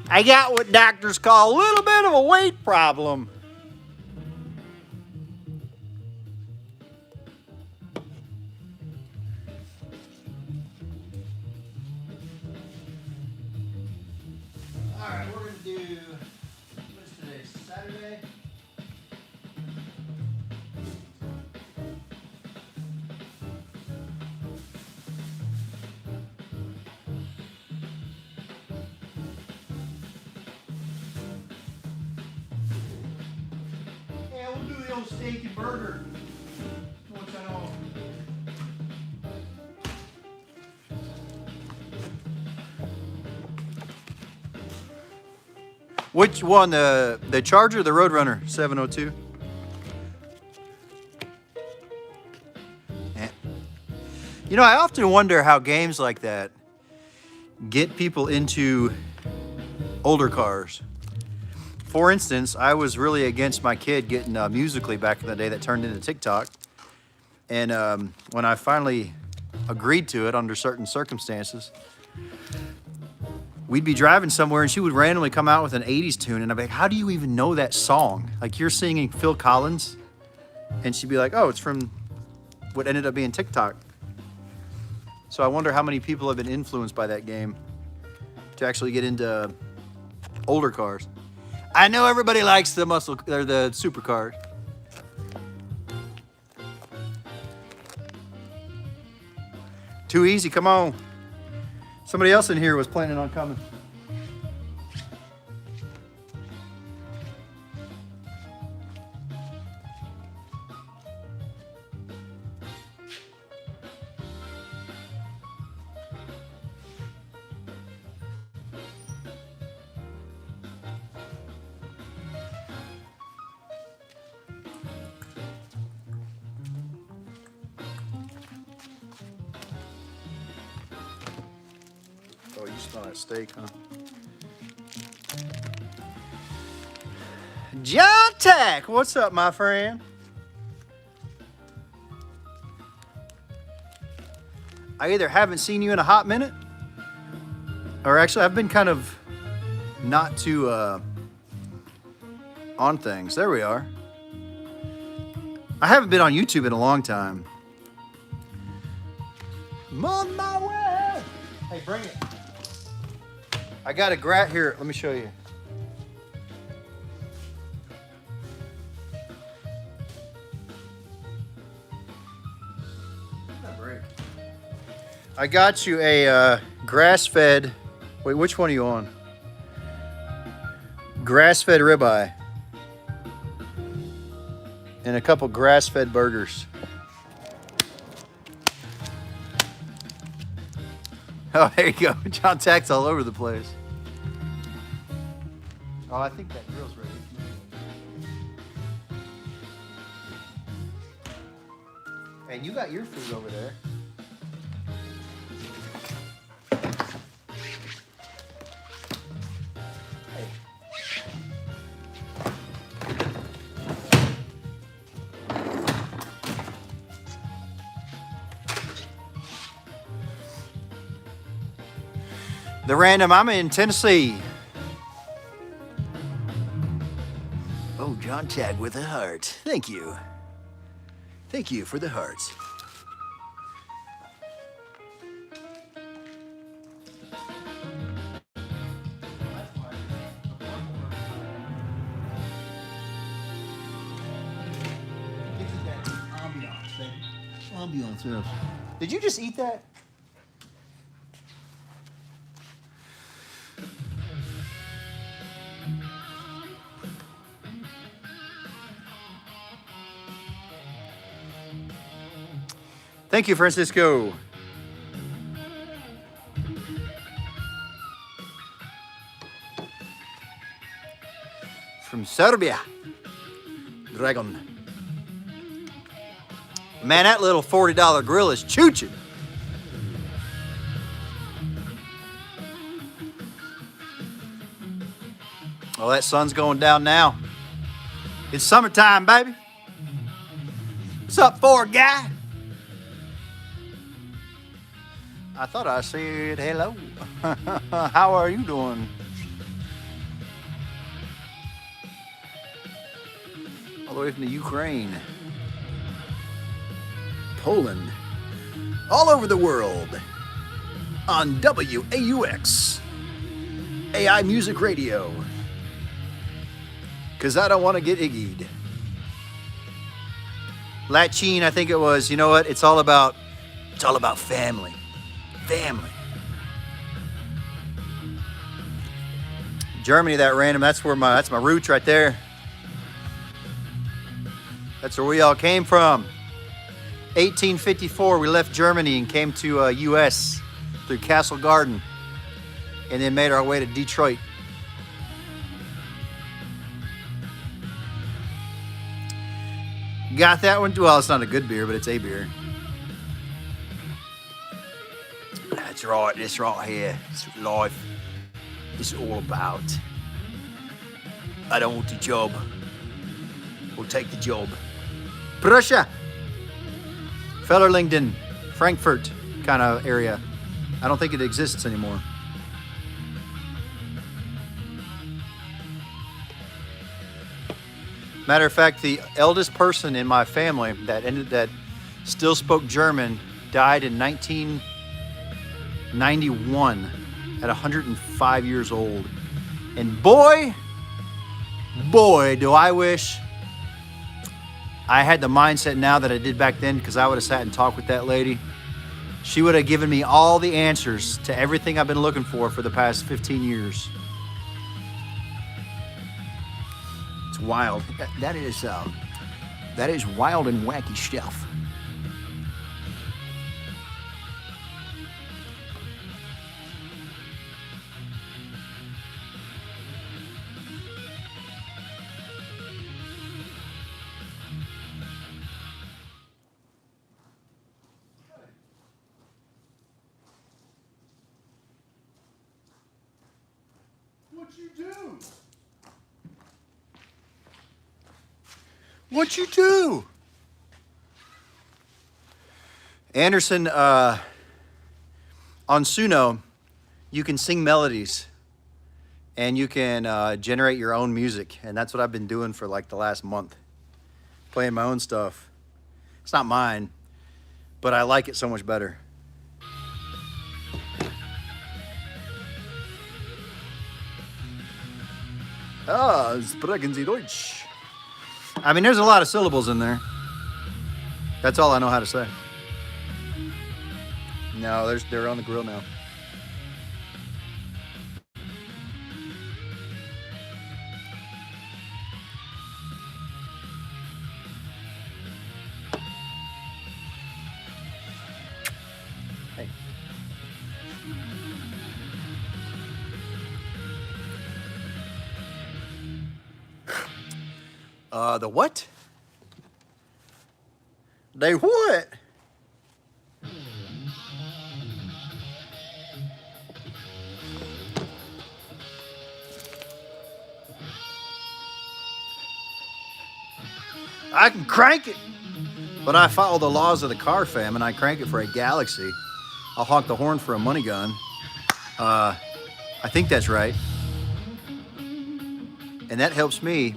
I got what doctors call a little bit of a weight problem. All right, we're gonna do, what's today, Saturday? Yeah, we'll do the old steak and burger. Once I know. Which one, the Charger or the Roadrunner 702? Yeah. You know, I often wonder how games like that get people into older cars. For instance, I was really against my kid getting Musically back in the day that turned into TikTok. And when I finally agreed to it under certain circumstances, we'd be driving somewhere and she would randomly come out with an 80s tune and I'd be like, how do you even know that song? Like, you're singing Phil Collins? And she'd be like, oh, it's from what ended up being TikTok. So I wonder how many people have been influenced by that game to actually get into older cars. I know everybody likes the muscle or the supercars. Too easy, come on. Somebody else in here was planning on coming. Oh, you smell that steak, huh? John Tack, what's up, my friend? I either haven't seen you in a hot minute, or actually I've been kind of not too on things. There we are. I haven't been on YouTube in a long time. I'm on my way. Hey, bring it. I got a grat here. Let me show you. I got you a grass-fed. Wait, which one are you on? Grass-fed ribeye and a couple grass-fed burgers. Oh, there you go. John Tack's all over the place. Oh, I think that grill's ready. And you got your food over there. Hey. The random, I'm in Tennessee. Oh, John Tack with a heart. Thank you. Thank you for the hearts. Ambiance, yes. Did you just eat that? Thank you, Francisco. From Serbia. Dragon. Man, that little $40 grill is chooching. Oh, that sun's going down now. It's summertime, baby. What's up, Ford guy? I thought I said hello. How are you doing? the way from the Ukraine, Poland, all over the world on WAUX, AI Music Radio. Because I don't want to get iggy'd. Latchine, I think it was. You know what? It's all about family. Family. Germany, that random. That's my roots right there. That's where we all came from. 1854, we left Germany and came to U.S. through Castle Garden, and then made our way to Detroit. Got that one? Well, it's not a good beer, but it's a beer. That's right, this right here. It's life. It's all about. I don't want the job. We'll take the job. Prussia. Fellerlingden, Frankfurt kind of area. I don't think it exists anymore. Matter of fact, the eldest person in my family that still spoke German died in 1991 at 105 years old. And boy, do I wish I had the mindset now that I did back then, because I would have sat and talked with that lady. She would have given me all the answers to everything I've been looking for the past 15 years. It's wild. That is wild and wacky stuff. What'd you do? Anderson, on Suno, you can sing melodies and you can generate your own music. And that's what I've been doing for like the last month. Playing my own stuff. It's not mine, but I like it so much better. Sprechen Sie Deutsch. I mean, there's a lot of syllables in there. That's all I know how to say. No, they're on the grill now. Hey. The what? They what? I can crank it, but I follow the laws of the car fam, and I crank it for a Galaxy. I'll honk the horn for a money gun. I think that's right. And that helps me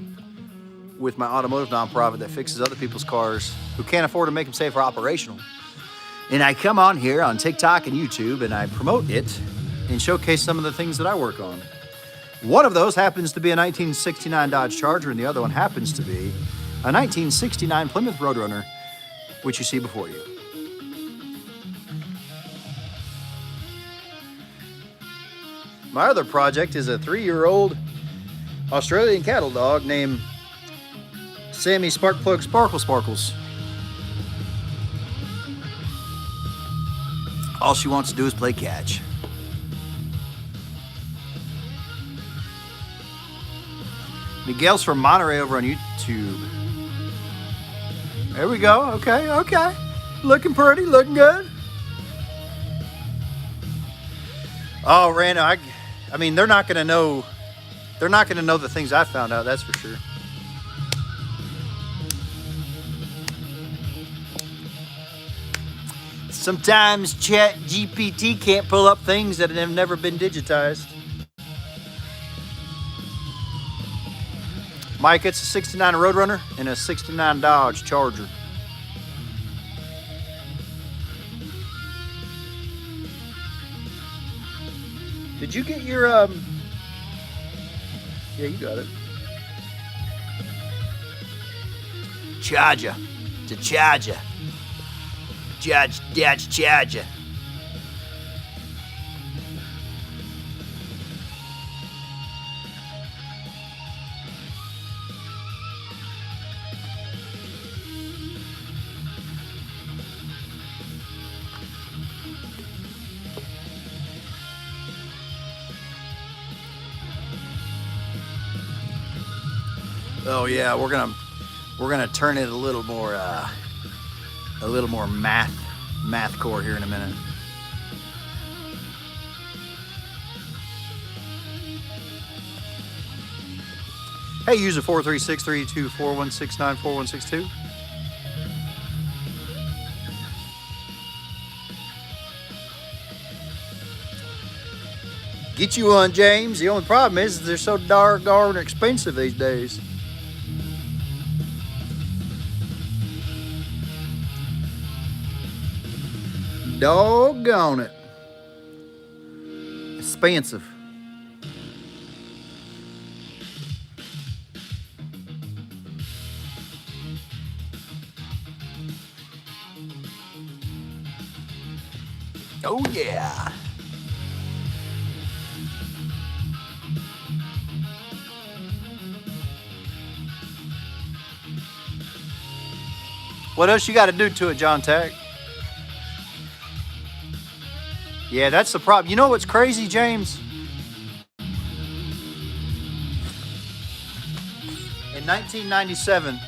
with my automotive nonprofit that fixes other people's cars who can't afford to make them safe or operational. And I come on here on TikTok and YouTube and I promote it and showcase some of the things that I work on. One of those happens to be a 1969 Dodge Charger, and the other one happens to be a 1969 Plymouth Roadrunner, which you see before you. My other project is a 3-year-old Australian cattle dog named Sammy Sparkplug Sparkles. All she wants to do is play catch. Miguel's from Monterey over on YouTube. There we go. Okay. Looking pretty, looking good. Oh, Randall, I mean, they're not gonna know the things I found out, that's for sure. Sometimes Chat GPT can't pull up things that have never been digitized. Mike, it's a 69 Roadrunner and a 69 Dodge Charger. Did you get your, yeah, you got it. Charger. It's a Charger. Dodge Charger. Oh yeah, we're gonna turn it a little more math core here in a minute. Hey, user 436-324-169-4162. Get you one, James. The only problem is they're so doggone expensive these days. Doggone it. Expensive. Oh yeah. What else you got to do to it, John Tag? Yeah, that's the problem. You know what's crazy, James? In 1997,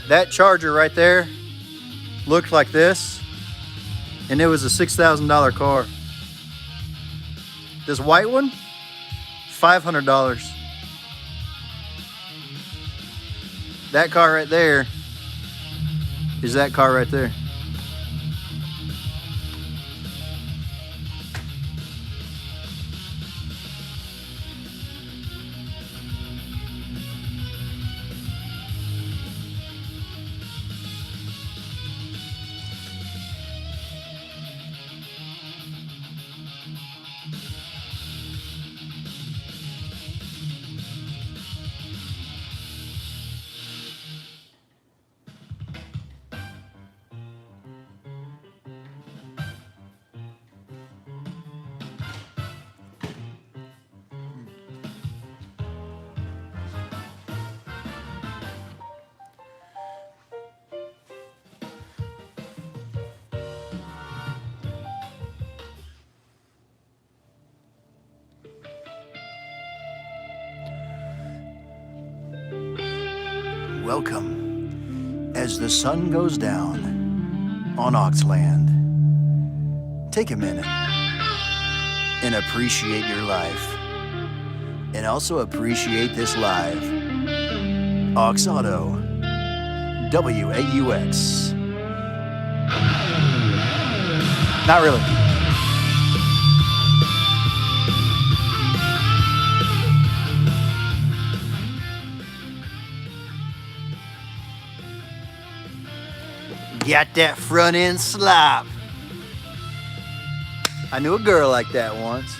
that Charger right there looked like this, and it was a $6,000 car. This white one, $500. That car right there is that car right there. Welcome as the sun goes down on Auxland. Take a minute and appreciate your life, and also appreciate this live. AuxAuto, WAUX. Not really. Got that front end slop. I knew a girl like that once.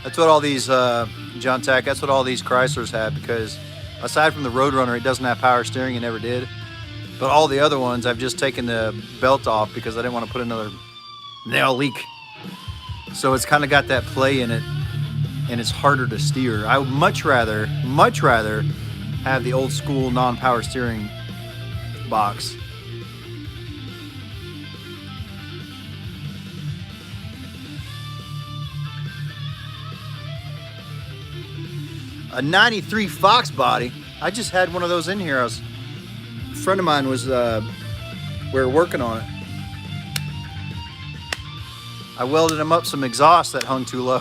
That's what all these, John Tack, that's what all these Chryslers have, because aside from the Roadrunner, it doesn't have power steering, it never did. But all the other ones, I've just taken the belt off because I didn't want to put another nail leak. So it's kind of got that play in it, and it's harder to steer. I would much rather have the old school non-power steering box. A 93 Fox body. I just had one of those in here. A friend of mine was, we were working on it. I welded him up some exhaust that hung too low.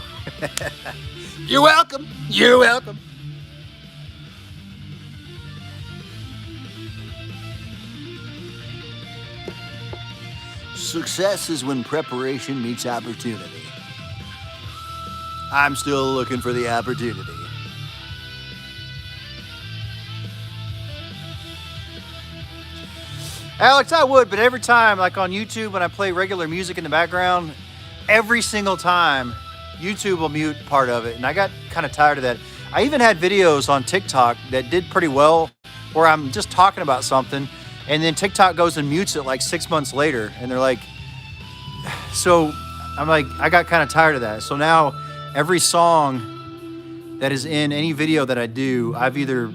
You're welcome. You're welcome. Success is when preparation meets opportunity. I'm still looking for the opportunity. Alex, I would, but every time, like on YouTube, when I play regular music in the background, every single time, YouTube will mute part of it, and I got kind of tired of that. I even had videos on TikTok that did pretty well, where I'm just talking about something, and then TikTok goes and mutes it like 6 months later, and they're like, so I'm like, I got kind of tired of that. So now every song that is in any video that I do, I either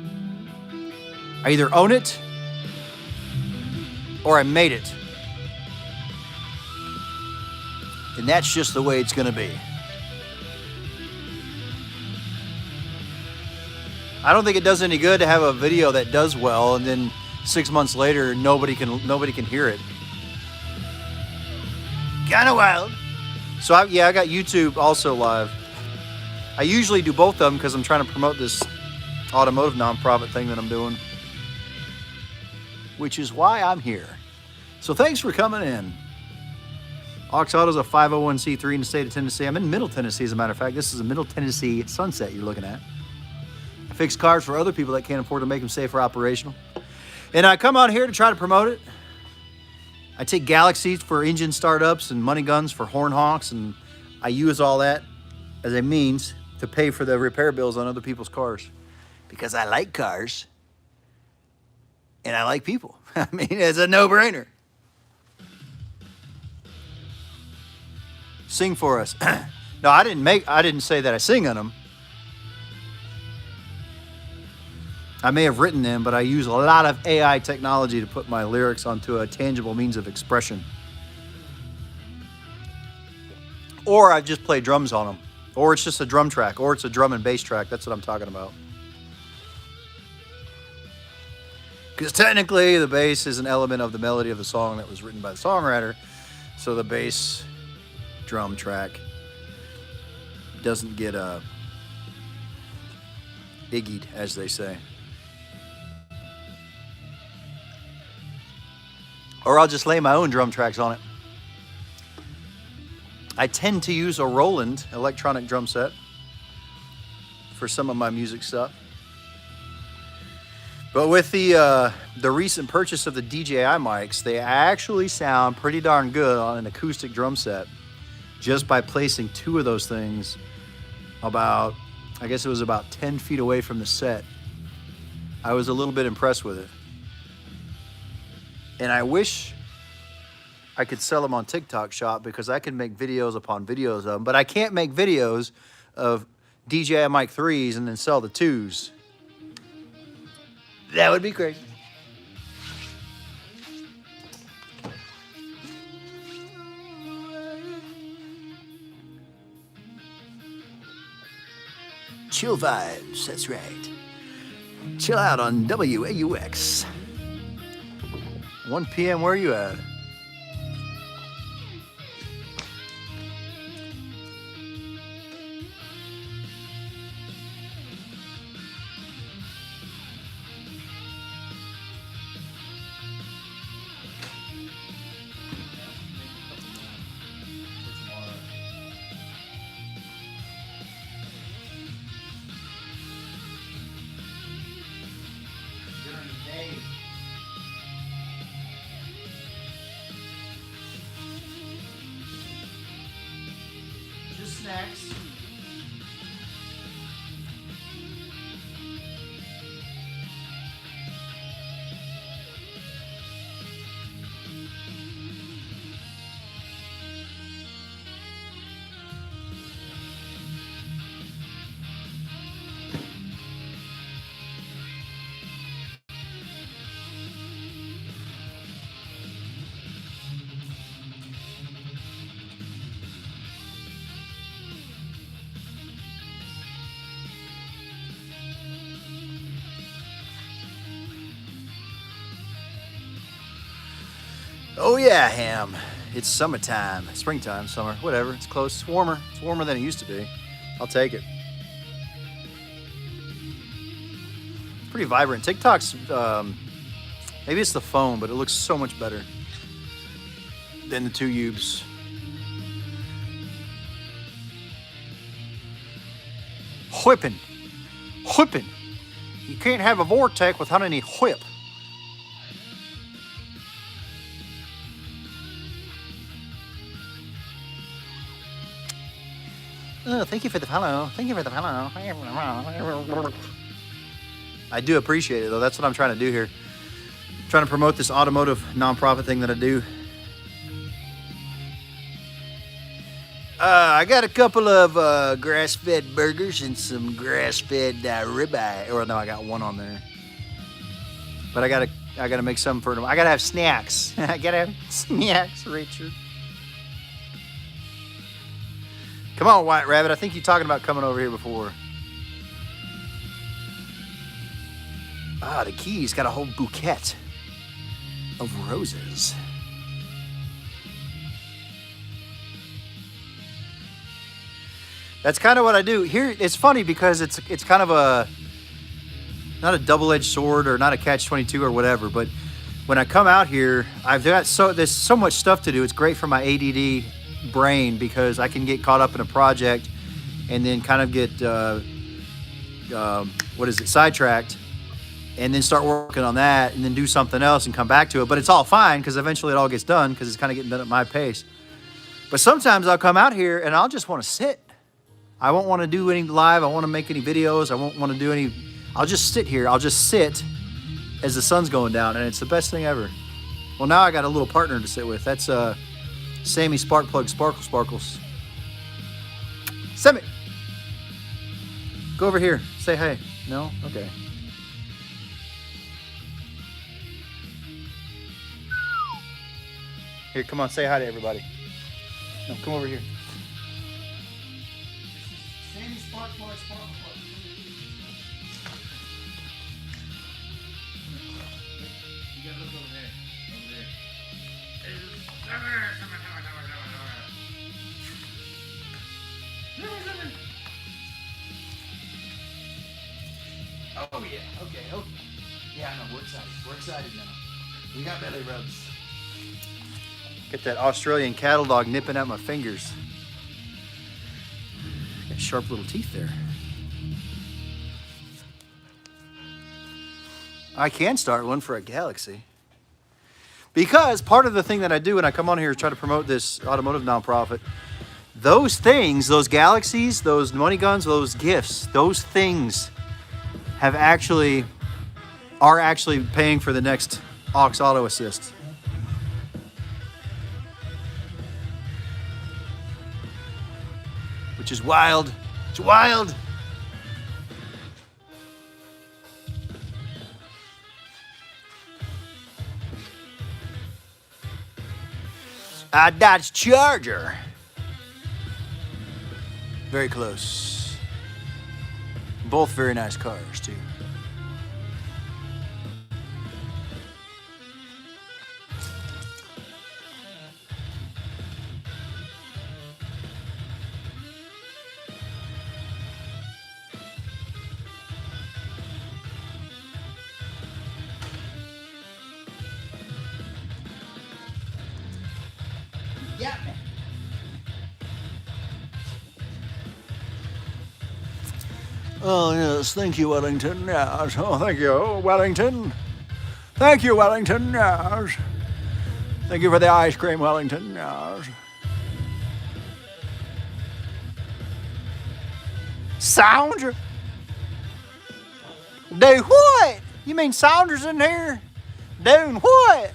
own it or I made it. And that's just the way it's gonna be. I don't think it does any good to have a video that does well and then 6 months later nobody can hear it. Kinda wild. So I got YouTube also live. I usually do both of them because I'm trying to promote this automotive nonprofit thing that I'm doing, which is why I'm here. So thanks for coming in. AuxAuto is a 501c3 in the state of Tennessee. I'm in Middle Tennessee, as a matter of fact. This is a Middle Tennessee Sunset you're looking at. I fix cars for other people that can't afford to make them safe or operational. And I come out here to try to promote it. I take Galaxies for engine startups and money guns for horn honks, and I use all that as a means to pay for the repair bills on other people's cars. Because I like cars, and I like people. I mean, it's a no-brainer. Sing for us. No, I didn't say that I sing on them. I may have written them, but I use a lot of AI technology to put my lyrics onto a tangible means of expression. Or I just play drums on them. Or it's just a drum track. Or it's a drum and bass track. That's what I'm talking about. Because technically the bass is an element of the melody of the song that was written by the songwriter. So the bass drum track doesn't get iggied, as they say. Or I'll just lay my own drum tracks on it. I tend to use a Roland electronic drum set for some of my music stuff. But with the recent purchase of the DJI mics, they actually sound pretty darn good on an acoustic drum set just by placing two of those things about, I guess it was about 10 feet away from the set. I was a little bit impressed with it. And I wish I could sell them on TikTok Shop because I can make videos upon videos of them, but I can't make videos of DJI Mic 3s and then sell the 2s. That would be crazy. Chill vibes, that's right. Chill out on WAUX. 1 p.m., where are you at? Just snacks. Oh yeah, ham. It's summertime, springtime, summer, whatever. It's close. It's warmer. It's warmer than it used to be. I'll take it. Pretty vibrant. TikTok's, maybe it's the phone, but it looks so much better than the 2Ubs. Whipping. Whipping. You can't have a Vortec without any whip. Oh, thank you for the follow. Thank you for the follow. I do appreciate it, though. That's what I'm trying to do here. I'm trying to promote this automotive nonprofit thing that I do. I got a couple of grass-fed burgers and some grass-fed ribeye. Or no, I got one on there. But I gotta make some for them. I gotta have snacks. I gotta have snacks, Richard. Come on, White Rabbit. I think you're talking about coming over here before. Ah, the key's got a whole bouquet of roses. That's kind of what I do. Here, it's funny because it's kind of not a double-edged sword or not a catch-22 or whatever, but when I come out here, there's so much stuff to do. It's great for my ADD brain because I can get caught up in a project and then kind of get sidetracked and then start working on that and then do something else and come back to it. But it's all fine because eventually it all gets done because it's kind of getting done at my pace. But sometimes I'll come out here and I'll just want to sit. I won't want to do any live. I won't want to make any videos. I won't want to do any. I'll just sit here. I'll just sit as the sun's going down, and it's the best thing ever. Well, now I got a little partner to sit with. That's Sammy Sparkplug Sparkles. Sammy, go over here. Say hey. No? Okay. Here, come on. Say hi to everybody. No, come over here. Sammy Sparkplug Sparkles. You gotta look over there. Oh yeah, okay. Yeah, I know, we're excited. We're excited now. We got belly rubs. Get that Australian cattle dog nipping at my fingers. Got sharp little teeth there. I can start one for a Galaxy. Because part of the thing that I do when I come on here is try to promote this automotive nonprofit. Those things, those Galaxies, those money guns, those gifts, those things are actually paying for the next AuxAuto assist. Which is wild. It's wild. A Dodge Charger. Very close. Both very nice cars, too. Yeah. Oh, yes. Thank you, Wellington. Yes. Oh, thank you, Wellington. Thank you, Wellington. Yes. Thank you for the ice cream, Wellington. Yes. Sounder? Do what? You mean Saunders in here? Doing what?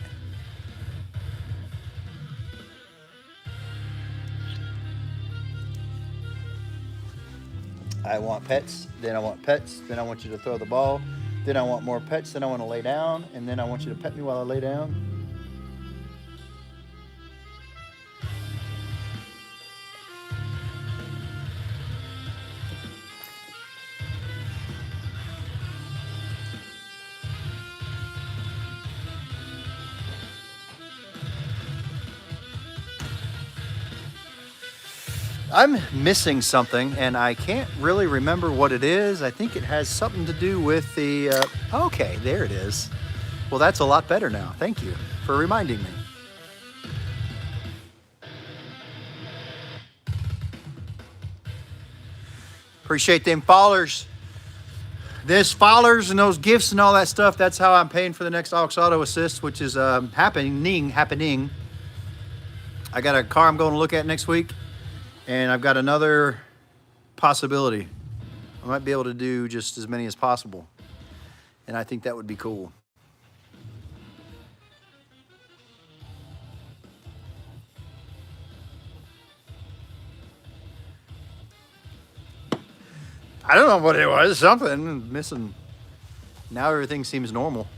I want pets, then I want pets, then I want you to throw the ball, then I want more pets, then I want to lay down, and then I want you to pet me while I lay down. I'm missing something, and I can't really remember what it is. I think it has something to do with the, okay, there it is. Well, that's a lot better now. Thank you for reminding me. Appreciate them followers. This followers and those gifts and all that stuff, that's how I'm paying for the next AuxAuto Assist, which is happening. I got a car I'm going to look at next week. And I've got another possibility. I might be able to do just as many as possible. And I think that would be cool. I don't know what it was, something missing. Now everything seems normal.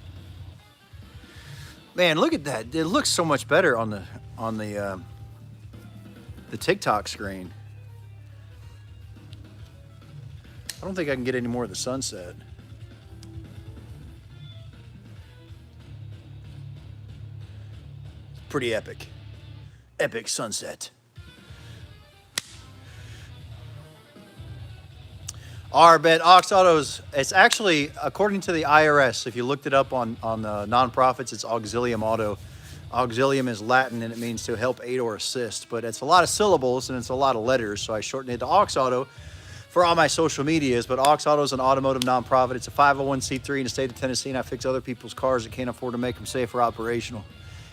Man, look at that. It looks so much better on the TikTok screen. I don't think I can get any more of the sunset. Pretty epic. Epic sunset. Our bet AuxAuto's, it's actually, according to the IRS, if you looked it up on the nonprofits, it's Auxilium Auto. Auxilium is Latin and it means to help, aid, or assist, but it's a lot of syllables and it's a lot of letters, so I shortened it to AuxAuto for all my social medias. But AuxAuto is an automotive nonprofit. It's a 501c3 in the state of Tennessee, and I fix other people's cars that can't afford to make them safe or operational.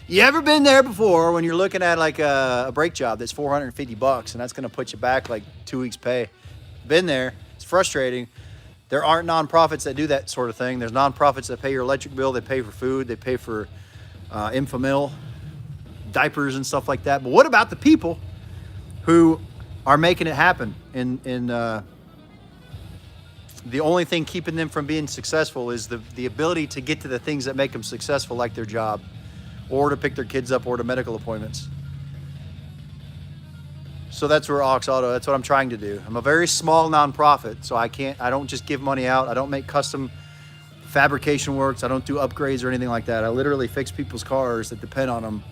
You ever been there before when you're looking at like a brake job that's $450 and that's going to put you back like 2 weeks pay? Been there. It's frustrating. There aren't nonprofits that do that sort of thing. There's nonprofits that pay your electric bill, they pay for food, they pay for Infamil, diapers and stuff like that. But what about the people who are making it happen? The only thing keeping them from being successful is the ability to get to the things that make them successful, like their job, or to pick their kids up, or to medical appointments. So that's where AuxAuto, that's what I'm trying to do. I'm a very small nonprofit, so I don't just give money out. I don't make custom fabrication works. I don't do upgrades or anything like that. I literally fix people's cars that depend on them,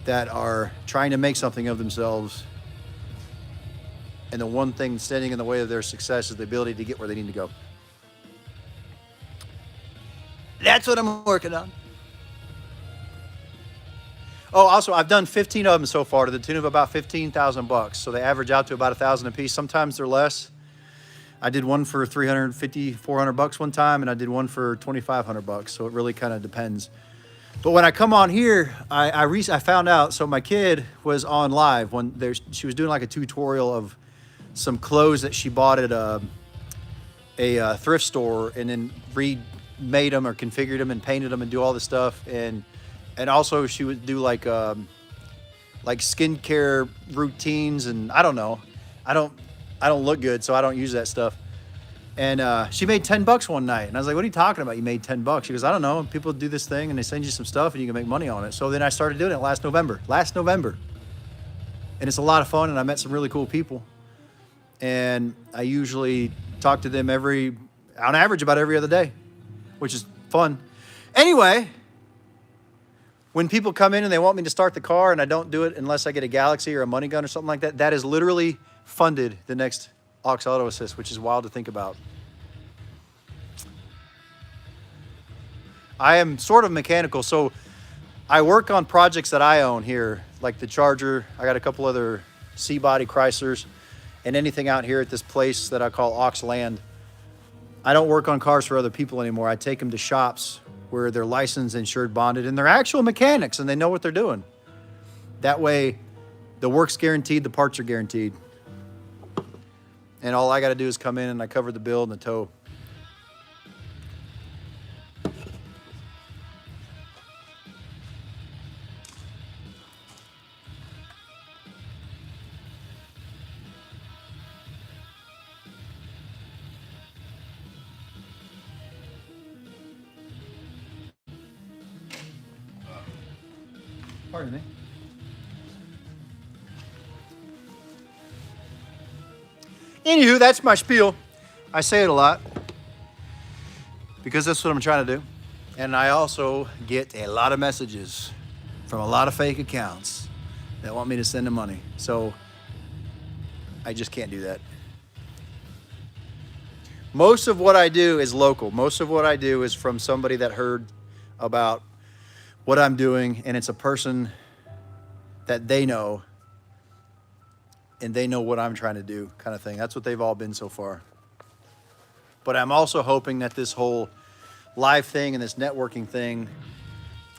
that are trying to make something of themselves. And the one thing standing in the way of their success is the ability to get where they need to go. That's what I'm working on. Oh, also, I've done 15 of them so far to the tune of about $15,000. So they average out to about $1,000 a piece. Sometimes they're less. I did one for $350, $400 one time, and I did one for $2,500. So it really kind of depends. But when I come on here, I found out. So my kid was on live when she was doing like a tutorial of some clothes that she bought at a thrift store, and then remade them or configured them and painted them and do all this stuff. And also she would do like skincare routines, and I don't know. I don't look good, so I don't use that stuff. And she made $10 one night. And I was like, what are you talking about? You made $10? She goes, I don't know. People do this thing and they send you some stuff and you can make money on it. So then I started doing it last November. And it's a lot of fun, and I met some really cool people. And I usually talk to them on average, about every other day, which is fun. Anyway, when people come in and they want me to start the car and I don't do it unless I get a Galaxy or a Money Gun or something like that, that is literally funded the next AuxAuto Assist, which is wild to think about. I am sort of mechanical, so I work on projects that I own here, like the Charger. I got a couple other C-body Chryslers, and anything out here at this place that I call Auxland. I don't work on cars for other people anymore. I take them to shops where they're licensed, insured, bonded, and they're actual mechanics and they know what they're doing. That way, the work's guaranteed, the parts are guaranteed. And all I gotta do is come in and I cover the bill and the tow. Pardon me. Anywho, that's my spiel. I say it a lot because that's what I'm trying to do. And I also get a lot of messages from a lot of fake accounts that want me to send them money. So I just can't do that. Most of what I do is local. Most of what I do is from somebody that heard about what I'm doing, and it's a person that they know, and they know what I'm trying to do, kind of thing. That's what they've all been so far. But I'm also hoping that this whole live thing and this networking thing,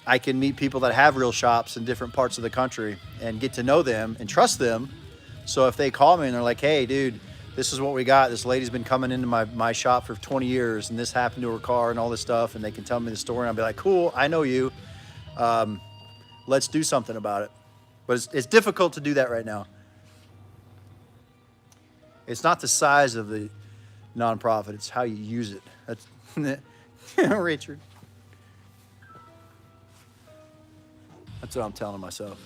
I can meet people that have real shops in different parts of the country and get to know them and trust them. So if they call me and they're like, hey, dude, this is what we got. This lady's been coming into my shop for 20 years and this happened to her car and all this stuff. And they can tell me the story and I'll be like, cool, I know you. Let's do something about it. But it's difficult to do that right now. It's not the size of the nonprofit. It's how you use it. That's Richard. That's what I'm telling myself.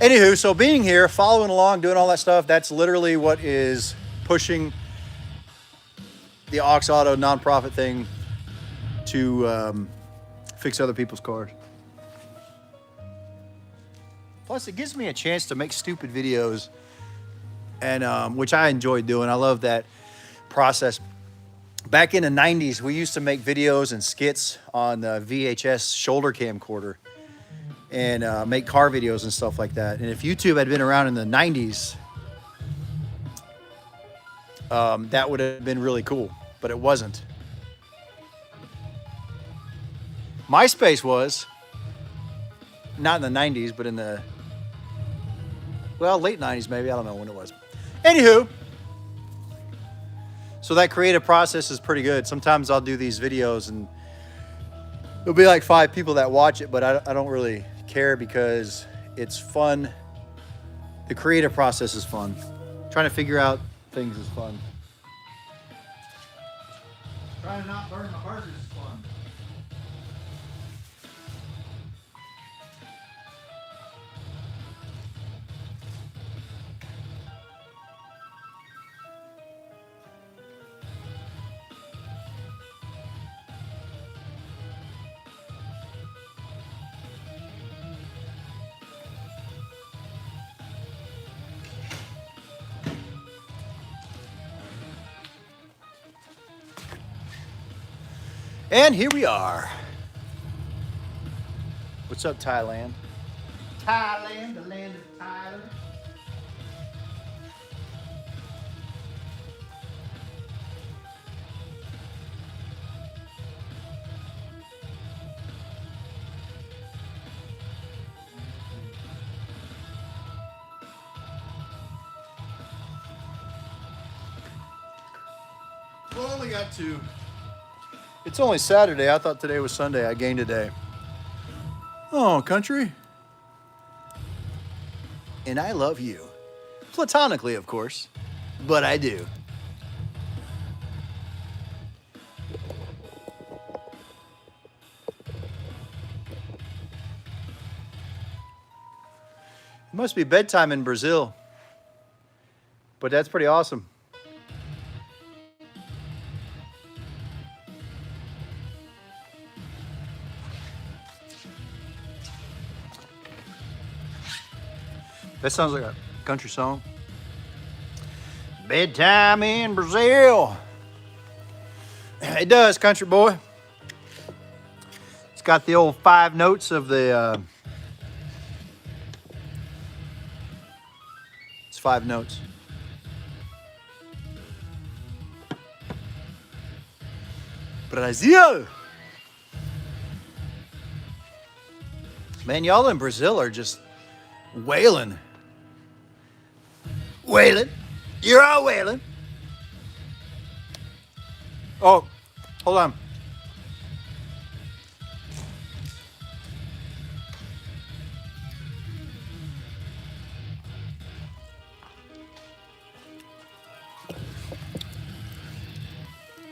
Anywho, so being here, following along, doing all that stuff, that's literally what is pushing the AuxAuto nonprofit thing to fix other people's cars. Plus, it gives me a chance to make stupid videos, and which I enjoy doing. I love that process. Back in the 90s, we used to make videos and skits on the VHS shoulder camcorder and make car videos and stuff like that. And if YouTube had been around in the 90s, that would have been really cool, but it wasn't. MySpace was, not in the 90s, but in the, well, late 90s maybe, I don't know when it was. Anywho, so that creative process is pretty good. Sometimes I'll do these videos and there'll be like 5 people that watch it, but I don't really care because it's fun. The creative process is fun. Trying to figure out things is fun. Trying to not burn my burgers is fun. And here we are. What's up, Thailand? Thailand, the land of Thailand. Well, I only got 2. It's only Saturday. I thought today was Sunday. I gained a day. Oh, country. And I love you. Platonically, of course. But I do. It must be bedtime in Brazil. But that's pretty awesome. That sounds like a country song. Bedtime in Brazil. It does, country boy. It's got the old 5 notes of the... it's 5 notes. Brazil. Man, y'all in Brazil are just wailing. Wailing. You're all wailing. Oh, hold on.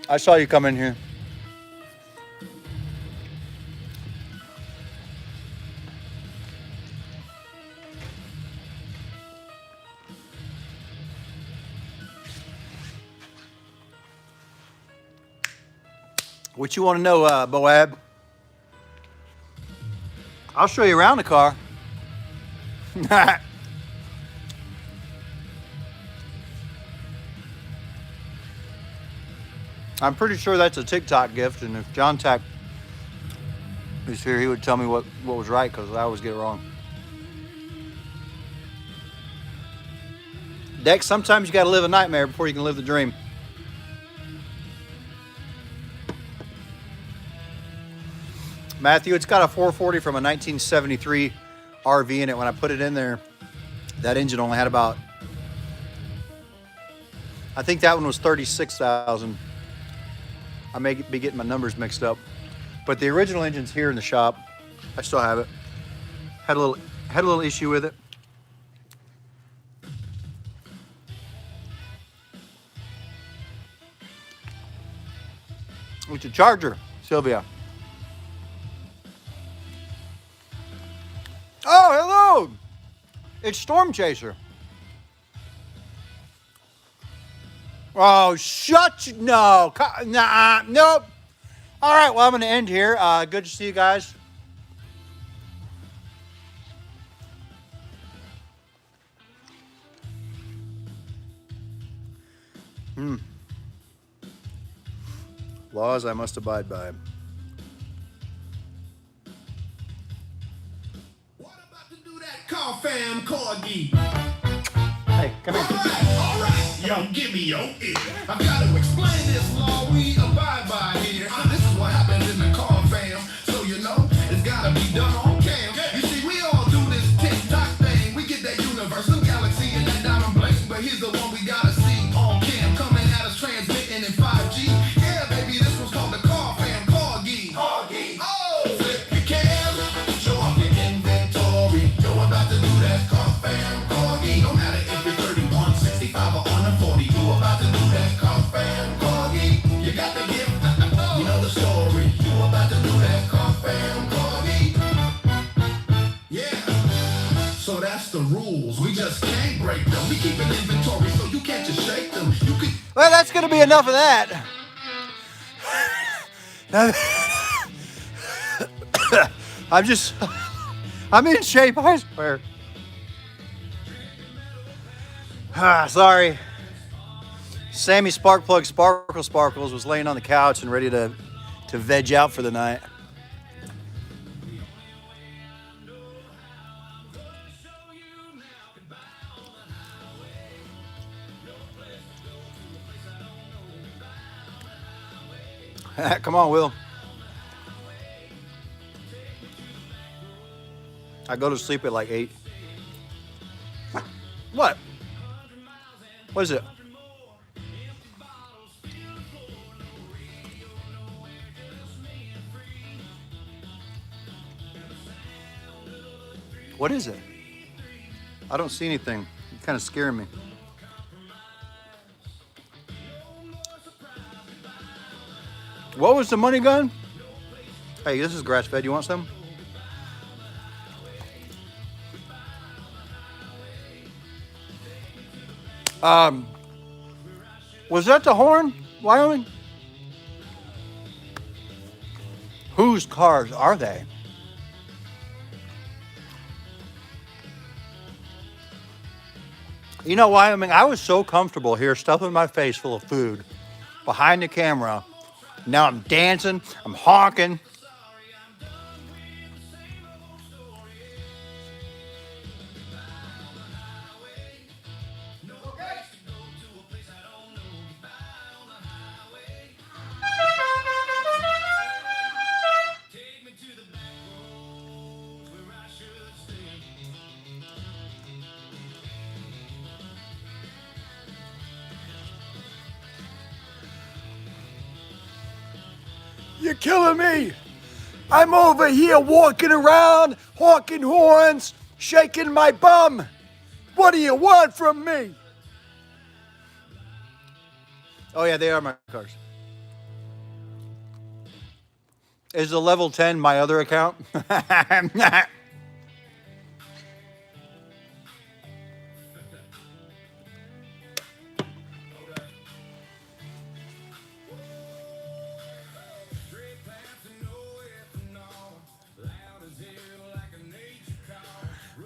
I saw you come in here. What you want to know, Boab? I'll show you around the car. I'm pretty sure that's a TikTok gift, and if John Tack is here, he would tell me what was right, because I always get it wrong. Dex, sometimes you got to live a nightmare before you can live the dream. Matthew, it's got a 440 from a 1973 RV in it. When I put it in there, that engine only had about, I think that one was 36,000. I may be getting my numbers mixed up. But the original engine's here in the shop. I still have it. Had a little issue with it. It's a Charger, Sylvia. Oh, hello! It's Storm Chaser. Oh, no. Nah, nope. All right, well, I'm going to end here. Good to see you guys. Laws I must abide by. What about to do that car fam corgi? Hey, come here. All right, yo, give me your ear. I gotta explain this law we abide by here. This is what happens in the car fam, so you know it's gotta be done on cam. You see, we all do this TikTok thing. We get that universal galaxy and that diamond bling, but here's the one we gotta see on cam, coming at us transmitting in 5G. Yeah, baby, this one's called the car fam corgi. Corgi. Oh, flip your cam, show off your inventory. Yo, about to do that car fam corgi. No matter if you're 31, 65, or on the 40, you about to do that car fam corgi. You got the gift, you know the story. You about to do that car fam corgi. Yeah, so that's the rules. We just can't break them. We keep an inventory so you can't just shake them. You can. Well, that's going to be enough of that. I'm in shape, I swear. Sorry. Sammy Sparkplug Sparkles was laying on the couch and ready to veg out for the night. Come on, Will. I go to sleep at like 8. What? What is it? What is it? I don't see anything. You're kind of scaring me. What was the money gun? Hey, this is grass fed. You want some? Was that the horn, Wyoming? Whose cars are they? You know, Wyoming, I was so comfortable here stuffing my face full of food behind the camera. Now I'm dancing, I'm honking. You're killing me. I'm over here walking around, honking horns, shaking my bum. What do you want from me? Oh yeah, they are my cars. Is the level 10 my other account?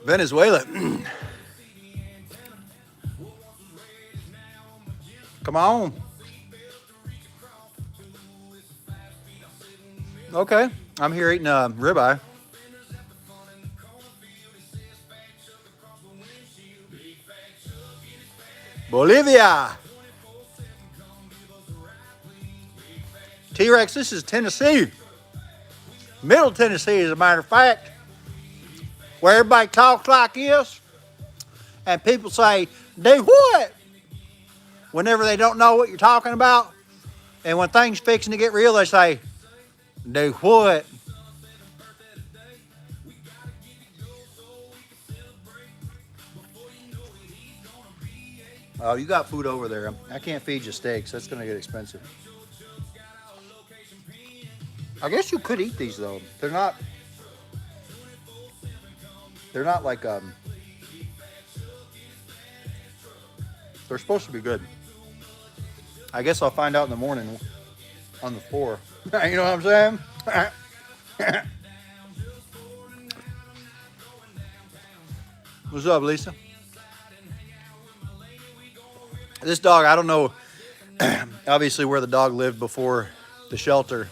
Venezuela. Come on. Okay, I'm here eating a ribeye. Bolivia. T-Rex, this is Tennessee. Middle Tennessee, as a matter of fact, where everybody talks like this, and people say, do what? Whenever they don't know what you're talking about. And when things fixing to get real, they say, do what? Oh, you got food over there. I can't feed you steaks. That's going to get expensive. I guess you could eat these, though. They're not like, they're supposed to be good. I guess I'll find out in the morning on the floor. You know what I'm saying? What's up, Lisa? This dog, I don't know, obviously where the dog lived before the shelter,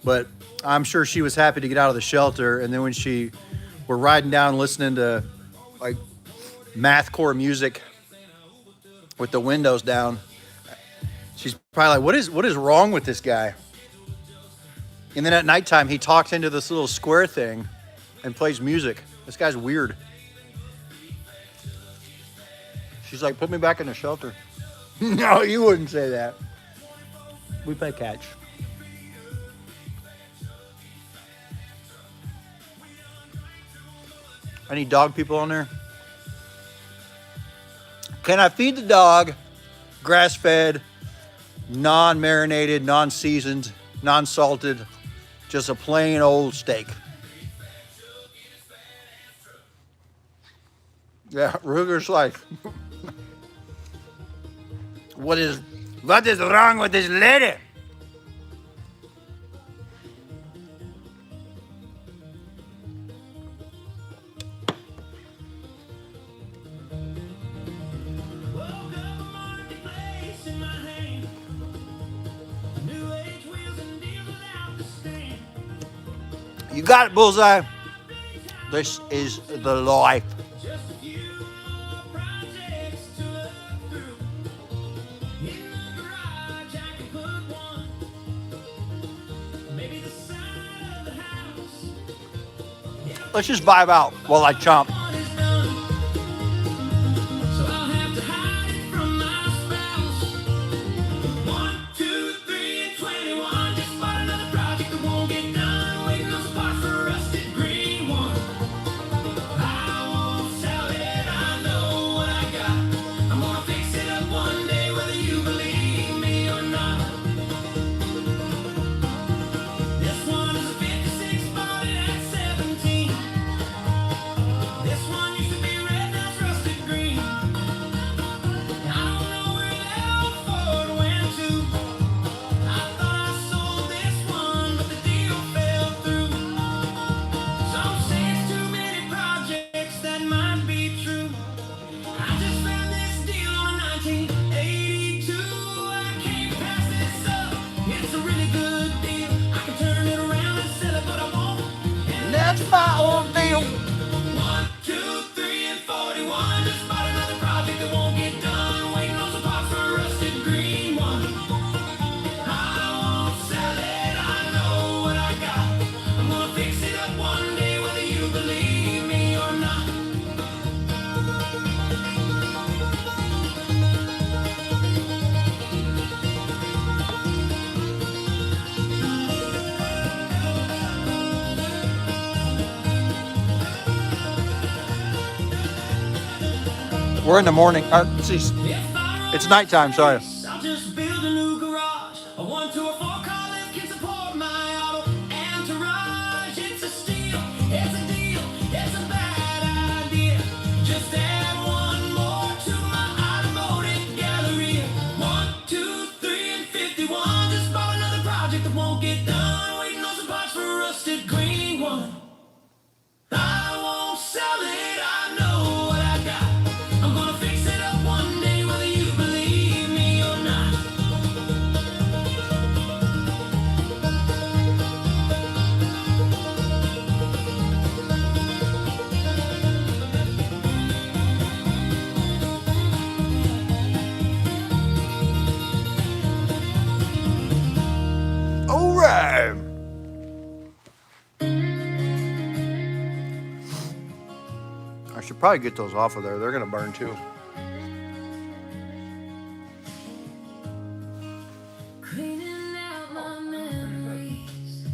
but I'm sure she was happy to get out of the shelter. And then when we're riding down listening to like mathcore music with the windows down, she's probably like, what is wrong with this guy? And then at nighttime, he talks into this little square thing and plays music. This guy's weird. She's like, put me back in the shelter. No, you wouldn't say that. We play catch. Any dog people on there? Can I feed the dog grass-fed, non-marinated, non-seasoned, non-salted, just a plain old steak? Yeah, Ruger's like, what is wrong with this lady? You got it, Bullseye. This is the life. Let's just vibe out while I chomp. We're in the morning. It's nighttime, sorry. I'll just build a new garage. A 1, 2, or 4 car lift can support my auto entourage. It's a steal, it's a deal, it's a bad idea. Just add one more to my automotive gallery. 1, 2, 3, and 51. Just bought another project that won't get done. Waiting on some parts for a rusted green one. I won't sell it. I should probably get those off of there. They're gonna burn too. Cleaning out my memories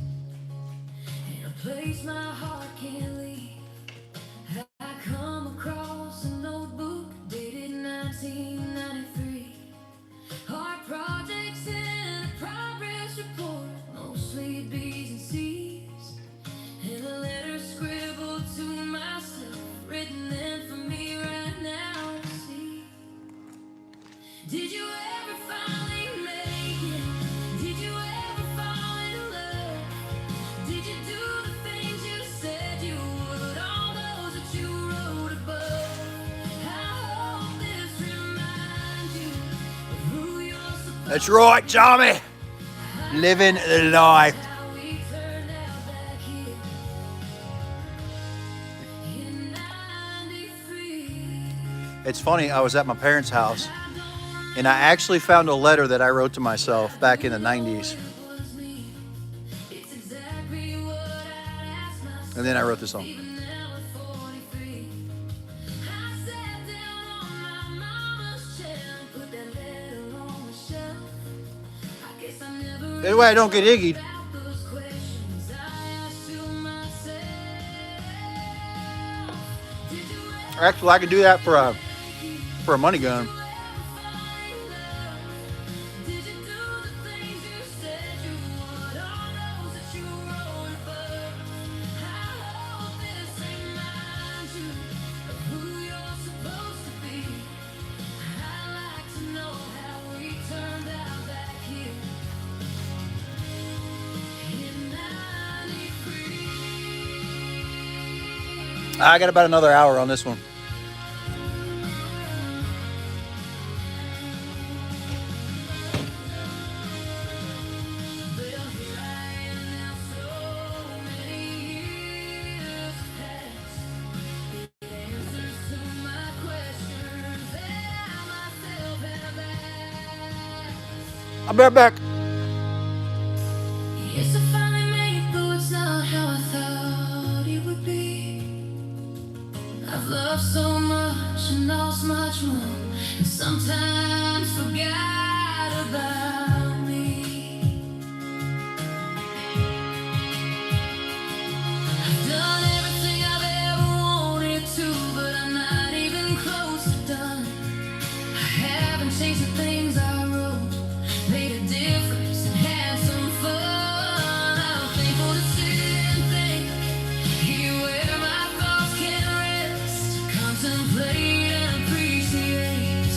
in a place my heart can't leave. I come across a notebook dated 1993. Art projects and a progress report, mostly B's and C's, and a letter scribbled to myself, written in for me right now to see. Did you ever finally make it? Did you ever fall in love? Did you do the things you said you would? All those that you wrote above. I hope this reminds you of who you're supposed That's right, Tommy. Living the life. how we turned out back here in 93. It's funny, I was at my parents' house and I actually found a letter that I wrote to myself back in the 90s. It's exactly what I'd ask myself. And then I wrote this song. Even now at 43, I sat down on my mama's chair and put that letter on the shelf. I guess I never That way I don't get iggy. about those questions I asked to myself. Did you ever Actually, I could do that for a money gun. fall in love? Did you do the things you said you would? All those that you wrote above. I hope this reminds you of who you're supposed to be. I'd like to know how we turned out back here in 93. I got about another hour on this one. Well, here I am now, so many years past. The answers to my questions that I myself have asked. I'll be right back. Yes, I finally made it, though it's not how I thought it would be. I've loved so much and lost much more, and sometimes forgot about me. I've done everything I've ever wanted to, but I'm not even close to done. I haven't changed the things I wrote, made a difference and had some fun. I'm thankful to sit and think, here where my thoughts can rest, contemplate and appreciate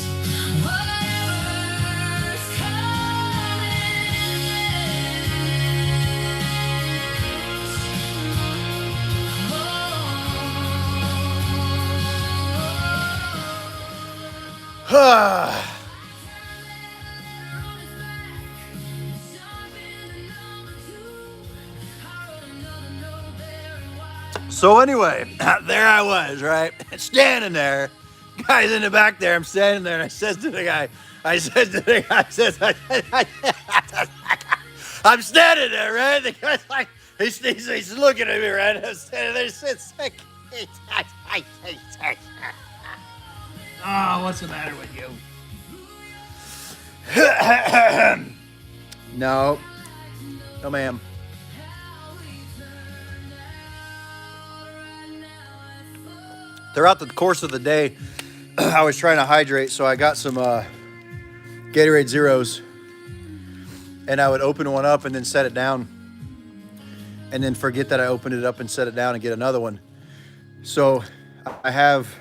whatever's coming next. So anyway, there I was, right? Standing there. Guy's in the back there. I'm standing there and I said to the guy, I'm standing there, right? The guy's like, he's looking at me, right? I'm standing there, oh, what's the matter with you? No, ma'am. Throughout the course of the day, I was trying to hydrate, so I got some Gatorade Zeros, and I would open one up and then set it down, and then forget that I opened it up and set it down and get another one. So I have,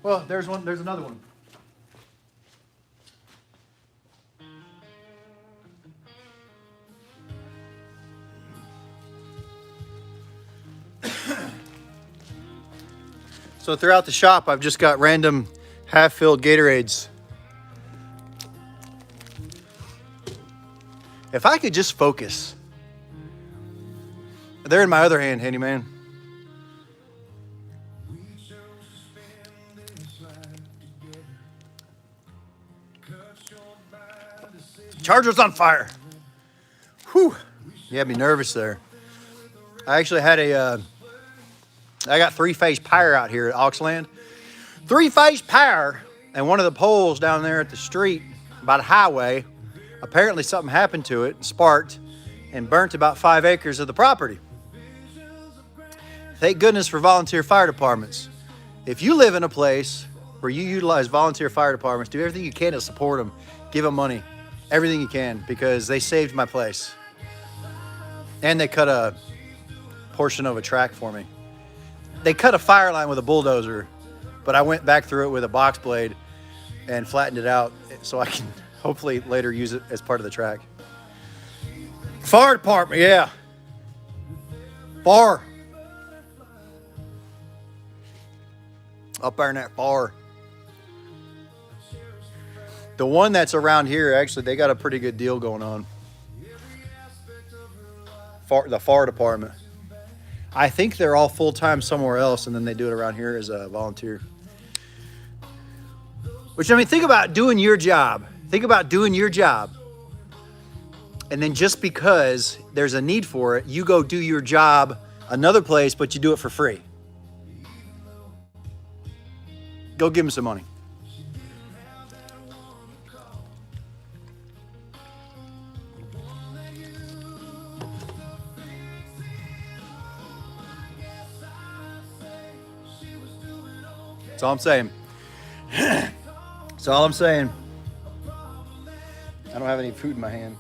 well, there's another one. So throughout the shop, I've just got random half-filled Gatorades. If I could just focus. They're in my other hand, handyman. Charger's on fire. Whew. You had me nervous there. I actually had I got three-phase power out here at Auxland. Three-phase power, and one of the poles down there at the street by the highway, apparently something happened to it, sparked, and burnt about 5 acres of the property. Thank goodness for volunteer fire departments. If you live in a place where you utilize volunteer fire departments, do everything you can to support them. Give them money, everything you can, because they saved my place. And they cut a portion of a track for me. They cut a fire line with a bulldozer, but I went back through it with a box blade and flattened it out so I can hopefully later use it as part of the track. Fire department, yeah. Far. Up there in that far. The one that's around here, actually, they got a pretty good deal going on. The fire department. I think they're all full-time somewhere else, and then they do it around here as a volunteer. Which, I mean, think about doing your job. Think about doing your job. And then just because there's a need for it, you go do your job another place, but you do it for free. Go give them some money. That's all I'm saying. That's all I'm saying. I don't have any food in my hand.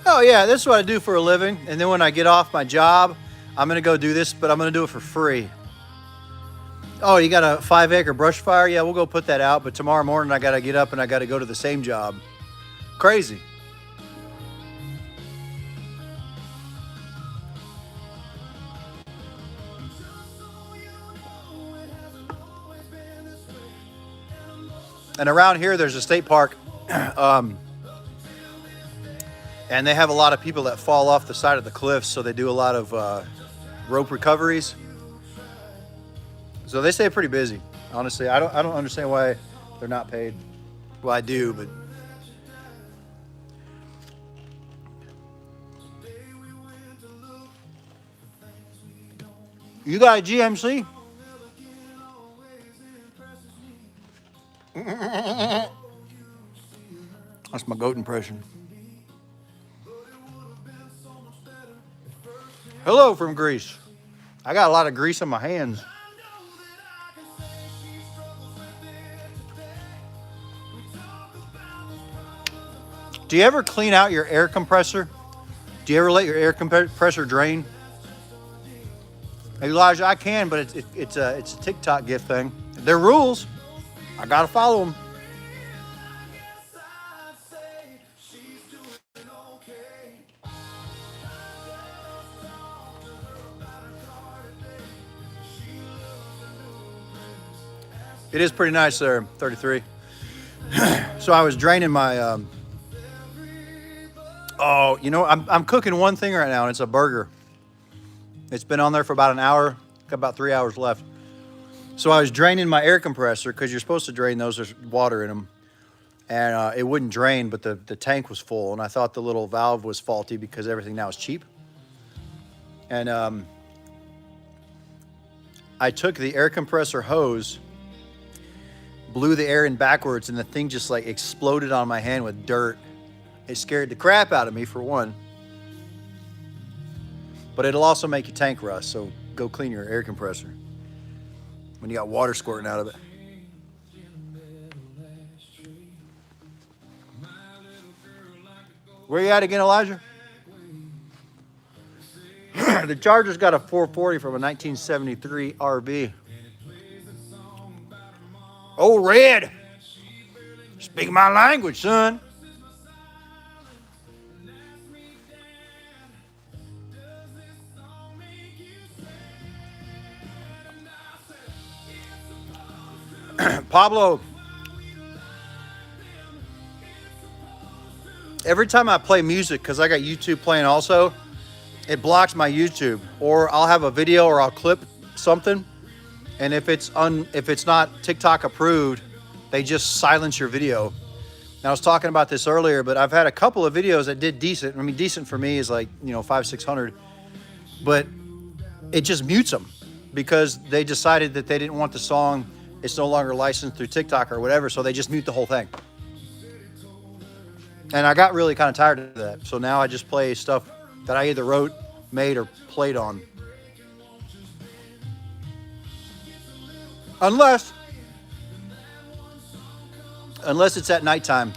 Oh yeah, this is what I do for a living. And then when I get off my job, I'm gonna go do this, but I'm gonna do it for free. Oh, you got a 5-acre brush fire? Yeah, we'll go put that out. But tomorrow morning I gotta get up and I gotta go to the same job. Crazy. And around here, there's a state park, and they have a lot of people that fall off the side of the cliffs, so they do a lot of rope recoveries. So they stay pretty busy. Honestly, I don't understand why they're not paid. Well, I do, but you got a GMC? That's my goat impression. Hello from Greece. I got a lot of grease on my hands. Do you ever clean out your air compressor? Do you ever let your air compressor drain? Elijah, I can, but it's a TikTok gift thing. They're rules. I gotta follow them. It is pretty nice there, 33. So I was draining my, oh, you know, I'm cooking one thing right now, and it's a burger. It's been on there for about an hour, got about 3 hours left. So I was draining my air compressor, because you're supposed to drain those, there's water in them. And it wouldn't drain, but the tank was full. And I thought the little valve was faulty because everything now is cheap. And I took the air compressor hose, blew the air in backwards, and the thing just like exploded on my hand with dirt. It scared the crap out of me, for one. But it'll also make your tank rust, so go clean your air compressor when you got water squirting out of it. Where you at again, Elijah? The Charger's got a 440 from a 1973 RV. Oh, Red. Speak my language, son. Pablo, every time I play music, because I got YouTube playing also, it blocks my YouTube. Or I'll have a video or I'll clip something, And if it's not TikTok approved, they just silence your video. And I was talking about this earlier, but I've had a couple of videos that did decent. I mean, decent for me is like, 500-600, but it just mutes them because they decided that they didn't want the song. It's no longer licensed through TikTok or whatever, so they just mute the whole thing. And I got really kind of tired of that. So now I just play stuff that I either wrote, made, or played on. Unless it's at nighttime,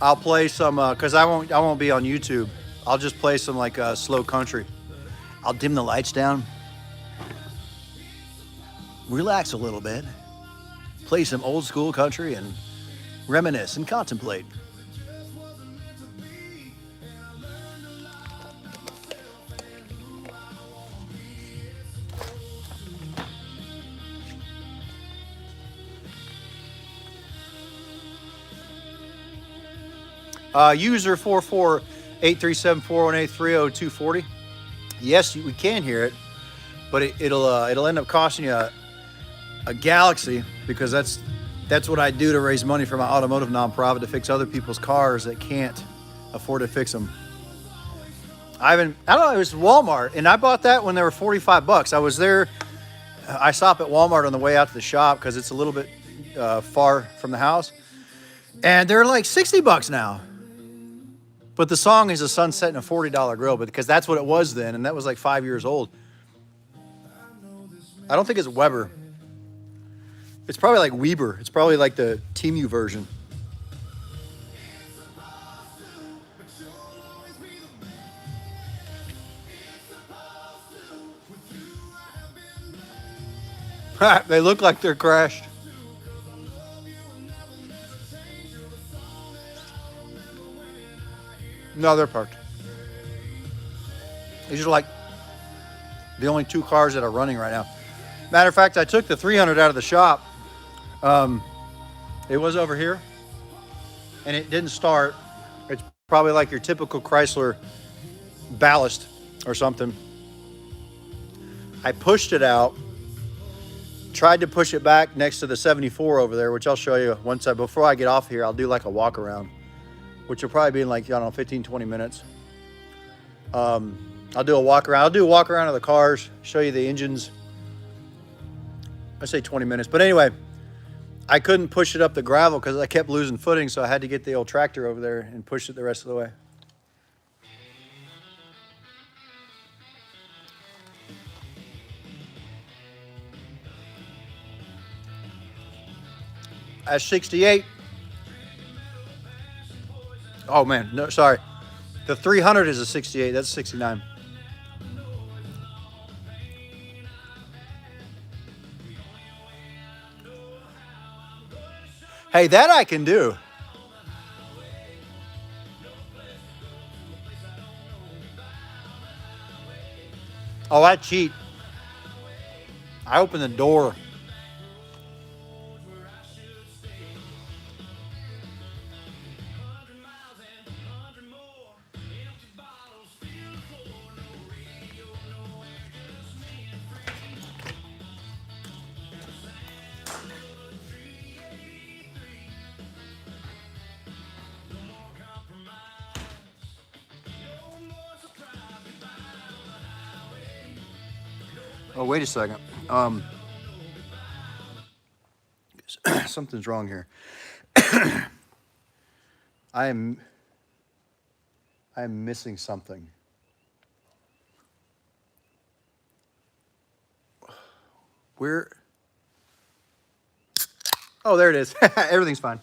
I'll play some, cause I won't be on YouTube. I'll just play some like slow country. I'll dim the lights down, relax a little bit, play some old school country and reminisce and contemplate. User 4483741830240. Yes, we can hear it, but it'll end up costing you a galaxy, because that's what I do to raise money for my automotive nonprofit to fix other people's cars that can't afford to fix them. I don't know, it was Walmart, and I bought that when they were $45. I was there. I stop at Walmart on the way out to the shop because it's a little bit far from the house, and they're like $60 now. But the song is a sunset and a $40 grill, but because that's what it was then, and that was like 5 years old. I don't think it's Weber. It's probably like Weber. It's probably like the Temu version. They look like they're crashed. No, they're parked. These are like the only two cars that are running right now. Matter of fact, I took the 300 out of the shop. It was over here, and it didn't start. It's probably like your typical Chrysler ballast or something. I pushed it out, tried to push it back next to the 74 over there, which I'll show you before I get off here. I'll do like a walk around, which will probably be in like, 15, 20 minutes. I'll do a walk around. I'll do a walk around of the cars, show you the engines. I say 20 minutes, but anyway, I couldn't push it up the gravel because I kept losing footing, so I had to get the old tractor over there and push it the rest of the way. At 68. Oh man, no, sorry. The 300 is a 68, that's 69. Hey, that I can do. Oh, I cheat. I open the door. Oh, wait a second. Something's wrong here. I am missing something. Where? Oh, there it is. Everything's fine.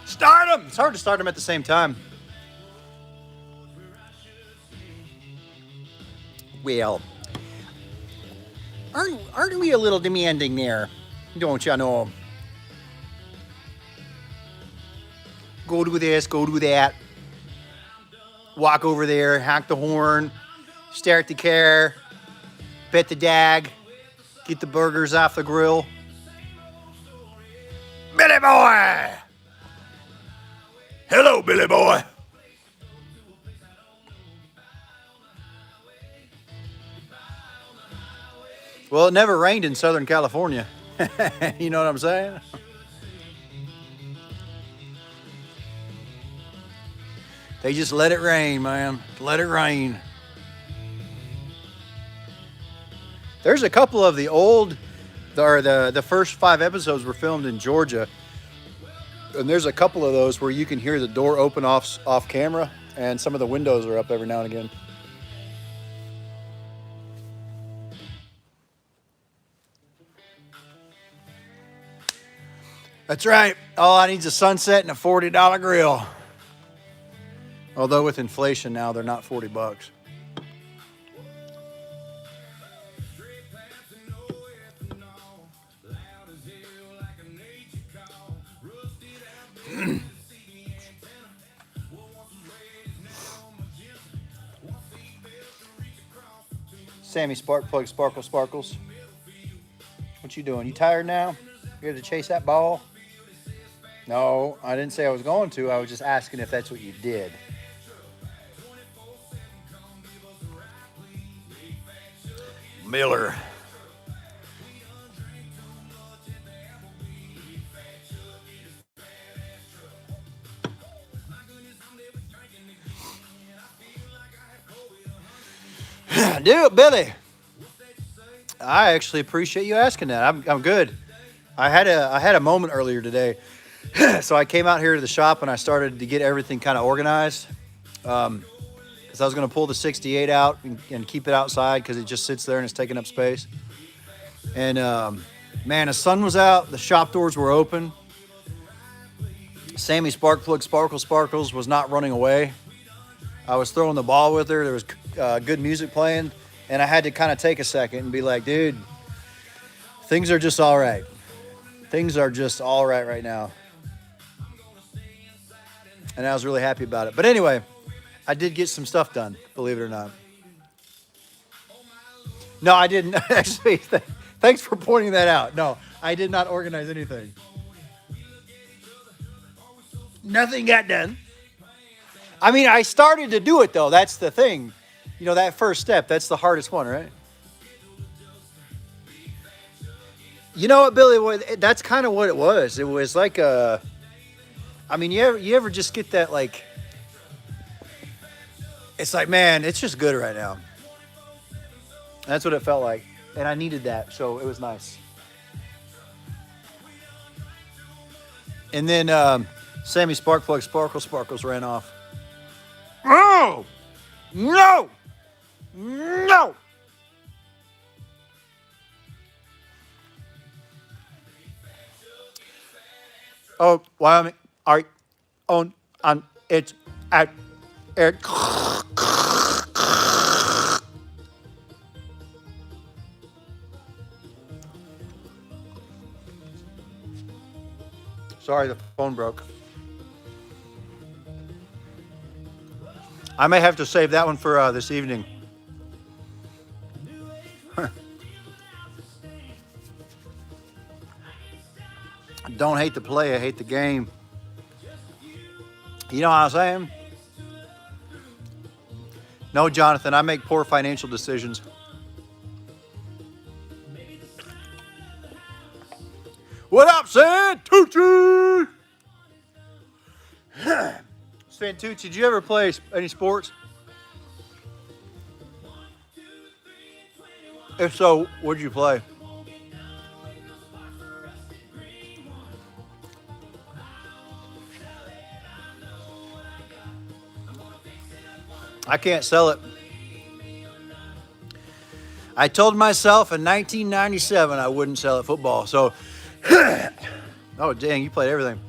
Start them. It's hard to start them at the same time. Well, aren't we a little demanding there? Don't you know? Go do this, go do that. Walk over there, honk the horn, start the car, pet the dog, get the burgers off the grill. Billy boy! Hello, Billy boy. Well, it never rained in Southern California. You know what I'm saying? They just let it rain, man. Let it rain. There's a couple of the old, or the first 5 episodes were filmed in Georgia. And there's a couple of those where you can hear the door open off camera, and some of the windows are up every now and again. That's right. All I need is a sunset and a $40 grill. Although with inflation now, they're not $40. Sammy Sparkplug Sparkle Sparkles. What you doing? You tired now? You here to chase that ball? No, I didn't say I was going to. I was just asking if that's what you did. Miller. Dude, Billy. I actually appreciate you asking that. I'm good. I had a moment earlier today. So I came out here to the shop and I started to get everything kind of organized. Because I was going to pull the 68 out and keep it outside because it just sits there and it's taking up space. And man, the sun was out. The shop doors were open. Sammy Sparkplug Sparkle Sparkles was not running away. I was throwing the ball with her. There was good music playing. And I had to kind of take a second and be like, dude, things are just all right. Things are just all right now. And I was really happy about it. But anyway, I did get some stuff done, believe it or not. No, I didn't. Actually, thanks for pointing that out. No, I did not organize anything. Nothing got done. I mean, I started to do it, though. That's the thing. You know, that first step, that's the hardest one, right? You know what, Billy? That's kind of what it was. It was like a... I mean, you ever just get that, like... It's like, man, it's just good right now. That's what it felt like. And I needed that, so it was nice. And then Sammy Sparkplug Sparkle Sparkles ran off. Oh! No! No! Oh, Wyoming, are on it's at it. Sorry, the phone broke. I may have to save that one for this evening. Don't hate the play, I hate the game. You know what I'm saying? No, Jonathan, I make poor financial decisions. What up, Santucci? Santucci, did you ever play any sports? If so, what'd you play? I can't sell it. I told myself in 1997 I wouldn't sell it football. So, oh dang, you played everything.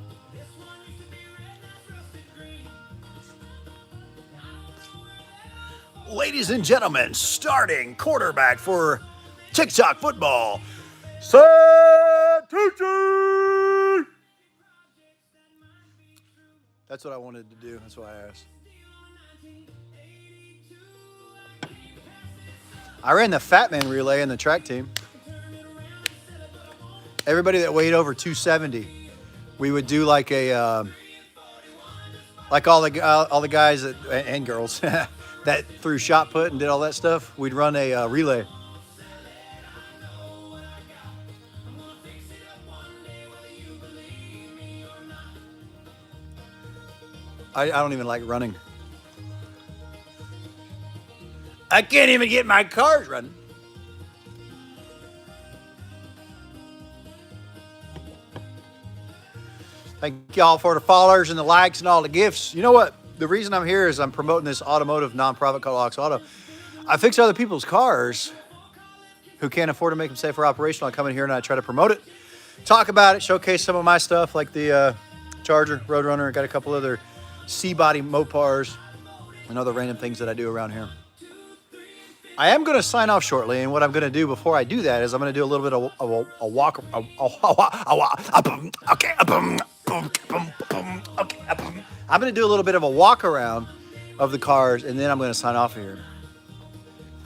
Ladies and gentlemen, starting quarterback for TikTok football, Santucci. That's what I wanted to do. That's why I asked. I ran the Fat Man relay in the track team. Everybody that weighed over 270, we would do like a, like all the guys and girls that threw shot put and did all that stuff. We'd run a relay. I don't even like running. I can't even get my cars running. Thank y'all for the followers and the likes and all the gifts. You know what? The reason I'm here is I'm promoting this automotive nonprofit called AuxAuto. I fix other people's cars who can't afford to make them safe for operational. I come in here and I try to promote it, talk about it, showcase some of my stuff like the Charger, Roadrunner. Got a couple other C-body Mopars and other random things that I do around here. I am going to sign off shortly, and what I'm going to do before I do that is I'm going to do a little bit of a walk. Okay. I'm going to do a little bit of a walk around of the cars, and then I'm going to sign off here.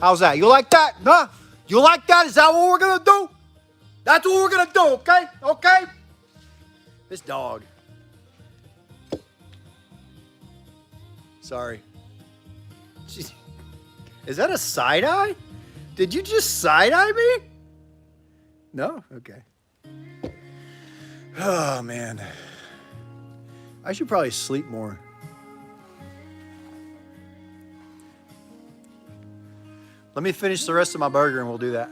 How's that? You like that? Huh? You like that? Is that what we're going to do? That's what we're going to do, okay? Okay? This dog. Sorry. Is that a side eye? Did you just side eye me? No? Okay. Oh, man. I should probably sleep more. Let me finish the rest of my burger and we'll do that.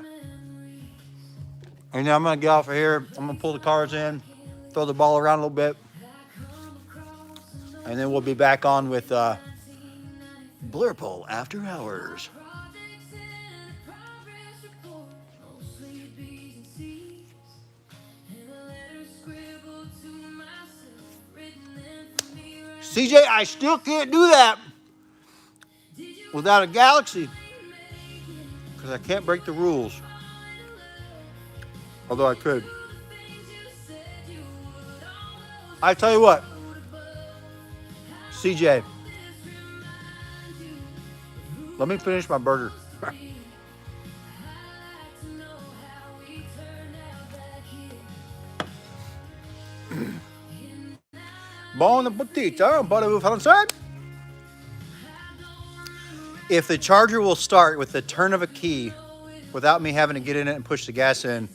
And then I'm going to get off of here. I'm going to pull the cars in, throw the ball around a little bit. And then we'll be back on with Blurple After Hours. CJ, I still can't do that without a Galaxy because I can't break the rules. Although I could. I tell you what, CJ, let me finish my burger. Bon appetit, buddy français. If the Charger will start with the turn of a key without me having to get in it and push the gas in,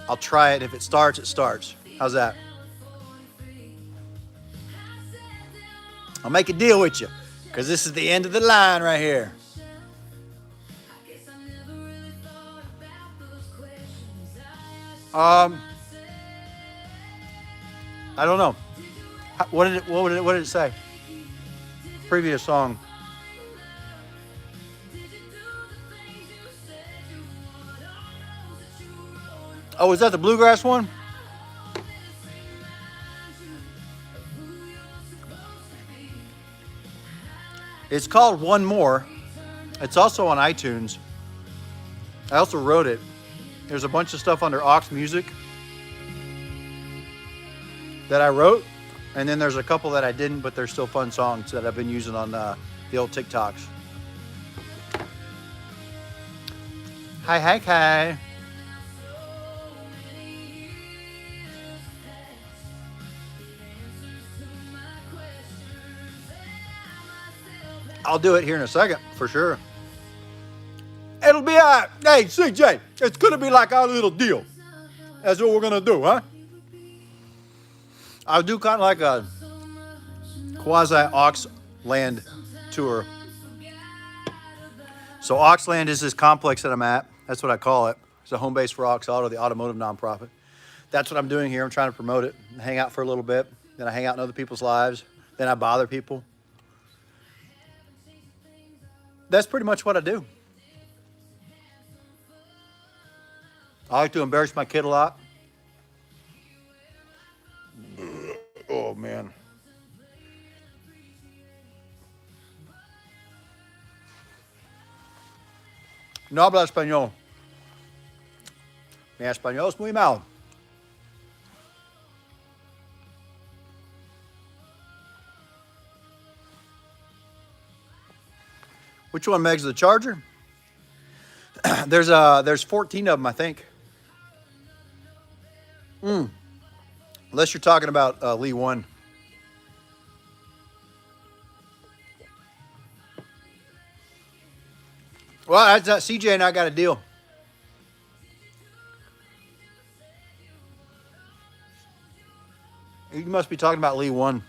I'll try it. If it starts, it starts. How's that? I'll make a deal with you because this is the end of the line right here. I don't know. What did it say? Previous song. Oh, is that the bluegrass one? It's called One More. It's also on iTunes. I also wrote it. There's a bunch of stuff under Aux Music that I wrote. And then there's a couple that I didn't, but they're still fun songs that I've been using on the old TikToks. Hi. I'll do it here in a second, for sure. It'll be all right. Hey, CJ, it's going to be like our little deal. That's what we're going to do, huh? I'll do kind of like a quasi-Aux land tour. So Auxland is this complex that I'm at. That's what I call it. It's a home base for AuxAuto, the automotive nonprofit. That's what I'm doing here. I'm trying to promote it, hang out for a little bit. Then I hang out in other people's lives. Then I bother people. That's pretty much what I do. I like to embarrass my kid a lot. Oh, man. No habla español. Mi español es muy malo. Which one, Megs? The Charger? There's 14 of them, I think. Unless you're talking about Lee 1. Well, that's CJ and I got a deal. You must be talking about Lee 1.